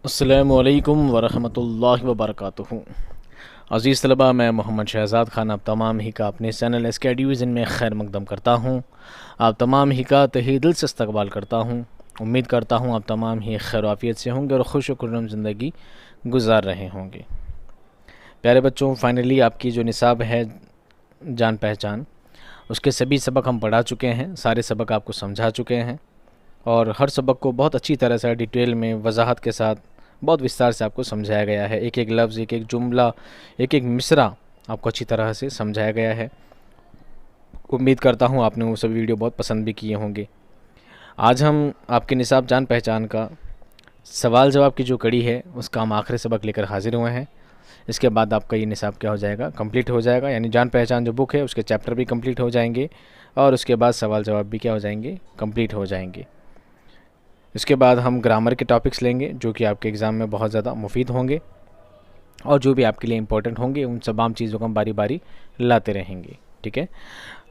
السلام علیکم ورحمۃ اللہ وبرکاتہ۔ عزیز طلبہ، میں محمد شہزاد خان آپ تمام ہی کا اپنے چینل ایس کے ڈیویژن میں خیر مقدم کرتا ہوں۔ آپ تمام ہی کا تہی دل سے استقبال کرتا ہوں۔ امید کرتا ہوں آپ تمام ہی خیر و عافیت سے ہوں گے اور خوش و خرم زندگی گزار رہے ہوں گے۔ پیارے بچوں، فائنلی آپ کی جو نصاب ہے جان پہچان، اس کے سبھی سبق ہم پڑھا چکے ہیں، سارے سبق آپ کو سمجھا چکے ہیں اور ہر سبق کو بہت اچھی طرح سے ڈیٹیل میں وضاحت کے ساتھ بہت وستار سے آپ کو سمجھایا گیا ہے۔ ایک ایک لفظ، ایک ایک جملہ، ایک ایک مصرع آپ کو اچھی طرح سے سمجھایا گیا ہے۔ امید کرتا ہوں آپ نے وہ سب ویڈیو بہت پسند بھی کیے ہوں گے۔ آج ہم آپ کے نصاب جان پہچان کا سوال جواب کی جو کڑی ہے اس کا ہم آخری سبق لے کر حاضر ہوئے ہیں۔ اس کے بعد آپ کا یہ نصاب کیا ہو جائے گا، کمپلیٹ ہو جائے گا، یعنی جان پہچان جو بک ہے اس کے چیپٹر بھی کمپلیٹ ہو جائیں گے اور اس کے بعد سوال جواب بھی کیا ہو جائیں گے، کمپلیٹ ہو جائیں گے۔ اس کے بعد ہم گرامر کے ٹاپکس لیں گے جو کہ آپ کے ایگزام میں بہت زیادہ مفید ہوں گے اور جو بھی آپ کے لیے امپورٹنٹ ہوں گے ان تمام چیزوں کو ہم باری باری لاتے رہیں گے، ٹھیک ہے۔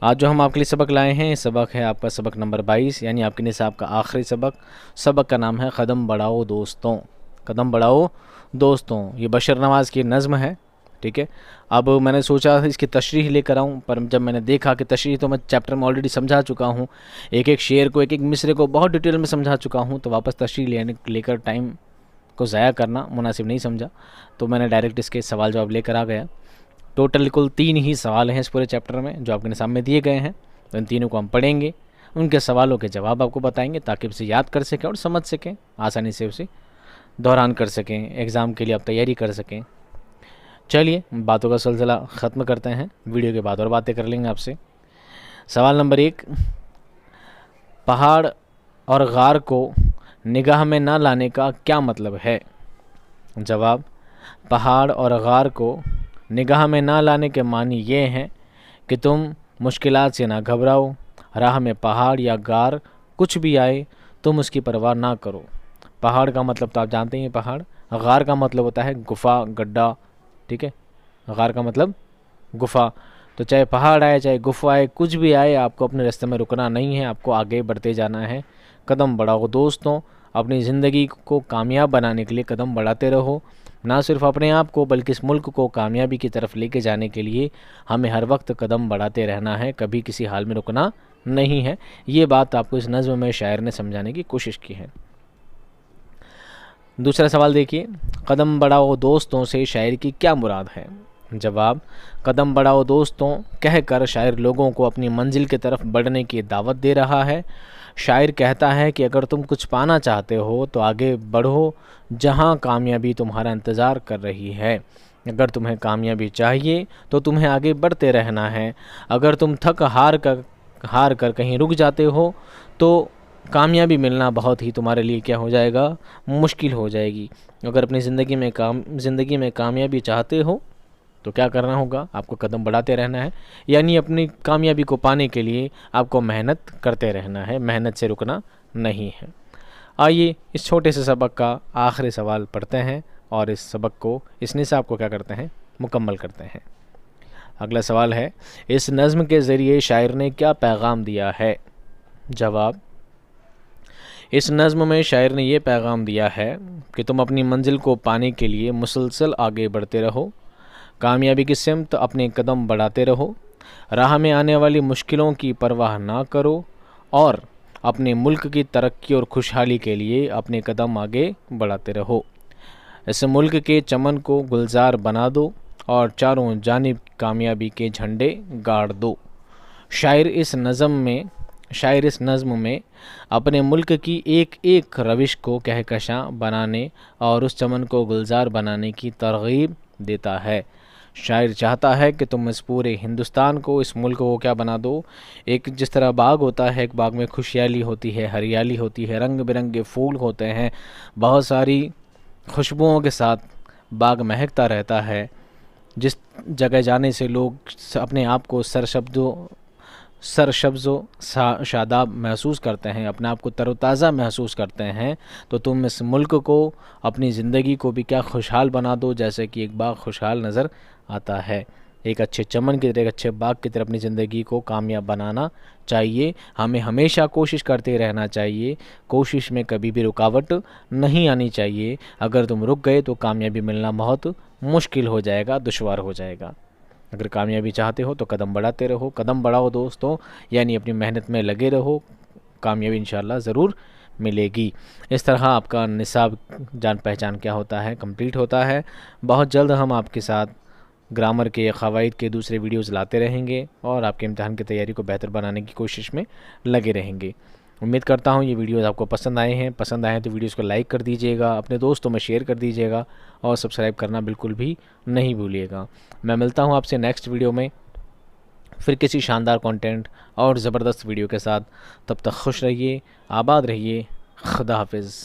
آج جو ہم آپ کے لیے سبق لائے ہیں، سبق ہے آپ کا سبق نمبر 22، یعنی آپ کے نصاب کا آخری سبق۔ سبق کا نام ہے قدم بڑھاؤ دوستوں۔ قدم بڑھاؤ دوستوں، یہ بشر نواز کی نظم ہے، ٹھیک ہے۔ اب میں نے سوچا اس کی تشریح لے کر آؤں، پر جب میں نے دیکھا کہ تشریح تو میں چیپٹر میں آلریڈی سمجھا چکا ہوں، ایک ایک شعر کو، ایک ایک مصرے کو بہت ڈیٹیل میں سمجھا چکا ہوں، تو واپس تشریح لے کر ٹائم کو ضائع کرنا مناسب نہیں سمجھا، تو میں نے ڈائریکٹ اس کے سوال جواب لے کر آ گیا۔ ٹوٹل کل 3 ہی سوال ہیں اس پورے چیپٹر میں جو آپ کے نصاب میں دیے گئے ہیں، تو ان تینوں کو ہم پڑھیں گے، ان کے سوالوں کے جواب آپ کو بتائیں گے تاکہ اسے یاد کر سکیں اور سمجھ سکیں، آسانی سے اسے دوران کر سکیں، ایگزام کے لیے آپ تیاری کر سکیں۔ چلیے باتوں کا سلسلہ ختم کرتے ہیں، ویڈیو کے بعد اور باتیں کر لیں گے آپ سے۔ سوال نمبر 1، پہاڑ اور غار کو نگاہ میں نہ لانے کا کیا مطلب ہے؟ جواب، پہاڑ اور غار کو نگاہ میں نہ لانے کے معنی یہ ہیں کہ تم مشکلات سے نہ گھبراؤ، راہ میں پہاڑ یا غار کچھ بھی آئے تم اس کی پرواہ نہ کرو۔ پہاڑ کا مطلب تو آپ جانتے ہیں، پہاڑ۔ غار کا مطلب ہوتا ہے گفا، گڈھا، ٹھیک ہے۔ غار کا مطلب گفا، تو چاہے پہاڑ آئے چاہے گفا آئے، کچھ بھی آئے، آپ کو اپنے راستے میں رکنا نہیں ہے، آپ کو آگے بڑھتے جانا ہے۔ قدم بڑھاؤ دوستوں، اپنی زندگی کو کامیاب بنانے کے لیے قدم بڑھاتے رہو، نہ صرف اپنے آپ کو بلکہ اس ملک کو کامیابی کی طرف لے کے جانے کے لیے ہمیں ہر وقت قدم بڑھاتے رہنا ہے، کبھی کسی حال میں رکنا نہیں ہے۔ یہ بات آپ کو اس نظم میں شاعر نے سمجھانے کی کوشش کی ہے۔ دوسرا سوال دیکھیے، قدم بڑھاؤ دوستوں سے شاعر کی کیا مراد ہے؟ جواب، قدم بڑھاؤ دوستوں کہہ کر شاعر لوگوں کو اپنی منزل کی طرف بڑھنے کی دعوت دے رہا ہے۔ شاعر کہتا ہے کہ اگر تم کچھ پانا چاہتے ہو تو آگے بڑھو، جہاں کامیابی تمہارا انتظار کر رہی ہے۔ اگر تمہیں کامیابی چاہیے تو تمہیں آگے بڑھتے رہنا ہے۔ اگر تم تھک ہار کر کہیں رک جاتے ہو تو کامیابی ملنا بہت ہی تمہارے لیے کیا ہو جائے گا، مشکل ہو جائے گی۔ اگر اپنی زندگی میں کامیابی چاہتے ہو تو کیا کرنا ہوگا، آپ کو قدم بڑھاتے رہنا ہے، یعنی اپنی کامیابی کو پانے کے لیے آپ کو محنت کرتے رہنا ہے، محنت سے رکنا نہیں ہے۔ آئیے اس چھوٹے سے سبق کا آخری سوال پڑھتے ہیں اور اس سبق کو، اس نصاب کو کیا کرتے ہیں، مکمل کرتے ہیں۔ اگلا سوال ہے، اس نظم کے ذریعے شاعر نے کیا پیغام دیا ہے؟ جواب، اس نظم میں شاعر نے یہ پیغام دیا ہے کہ تم اپنی منزل کو پانے کے لیے مسلسل آگے بڑھتے رہو، کامیابی کی سمت اپنے قدم بڑھاتے رہو، راہ میں آنے والی مشکلوں کی پرواہ نہ کرو اور اپنے ملک کی ترقی اور خوشحالی کے لیے اپنے قدم آگے بڑھاتے رہو۔ اس ملک کے چمن کو گلزار بنا دو اور چاروں جانب کامیابی کے جھنڈے گاڑ دو۔ شاعر اس نظم میں اپنے ملک کی ایک ایک روش کو کہکشاں بنانے اور اس چمن کو گلزار بنانے کی ترغیب دیتا ہے۔ شاعر چاہتا ہے کہ تم اس پورے ہندوستان کو، اس ملک کو کیا بنا دو، ایک جس طرح باغ ہوتا ہے، ایک باغ میں خوشحالی ہوتی ہے، ہریالی ہوتی ہے، رنگ برنگے پھول ہوتے ہیں، بہت ساری خوشبوؤں کے ساتھ باغ مہکتا رہتا ہے، جس جگہ جانے سے لوگ اپنے آپ کو سرسبز و شاداب محسوس کرتے ہیں، اپنے آپ کو تر و تازہ محسوس کرتے ہیں، تو تم اس ملک کو، اپنی زندگی کو بھی کیا خوشحال بنا دو، جیسے کہ ایک باغ خوشحال نظر آتا ہے۔ ایک اچھے چمن کی طرح، ایک اچھے باغ کی طرح اپنی زندگی کو کامیاب بنانا چاہیے. ہمیں ہمیشہ کوشش کرتے رہنا چاہیے. کوشش میں کبھی بھی رکاوٹ نہیں آنی چاہیے. اگر تم رک گئے تو کامیابی ملنا بہت مشکل ہو جائے گا، دشوار ہو جائے گا. اگر کامیابی چاہتے ہو تو قدم بڑھاتے رہو، قدم بڑھاؤ دوستوں، یعنی اپنی محنت میں لگے رہو. کامیابی انشاءاللہ ضرور ملے گی. اس طرح آپ کا نصاب جان پہچان کیا ہوتا ہے کمپلیٹ ہوتا ہے. بہت جلد ہم آپ کے ساتھ گرامر کے قواعد کے دوسرے ویڈیوز لاتے رہیں گے اور آپ کے امتحان کی تیاری کو بہتر بنانے کی کوشش میں لگے رہیں گے. امید کرتا ہوں یہ ویڈیوز آپ کو پسند آئے ہیں. پسند آئے ہیں تو ویڈیوز کو لائک کر دیجیے گا، اپنے دوستوں میں شیئر کر دیجیے گا اور سبسکرائب کرنا بالکل بھی نہیں بھولیے گا. میں ملتا ہوں آپ سے نیکسٹ ویڈیو میں پھر کسی شاندار کنٹینٹ اور زبردست ویڈیو کے ساتھ. تب تک خوش رہیے، آباد رہیے. خدا حافظ.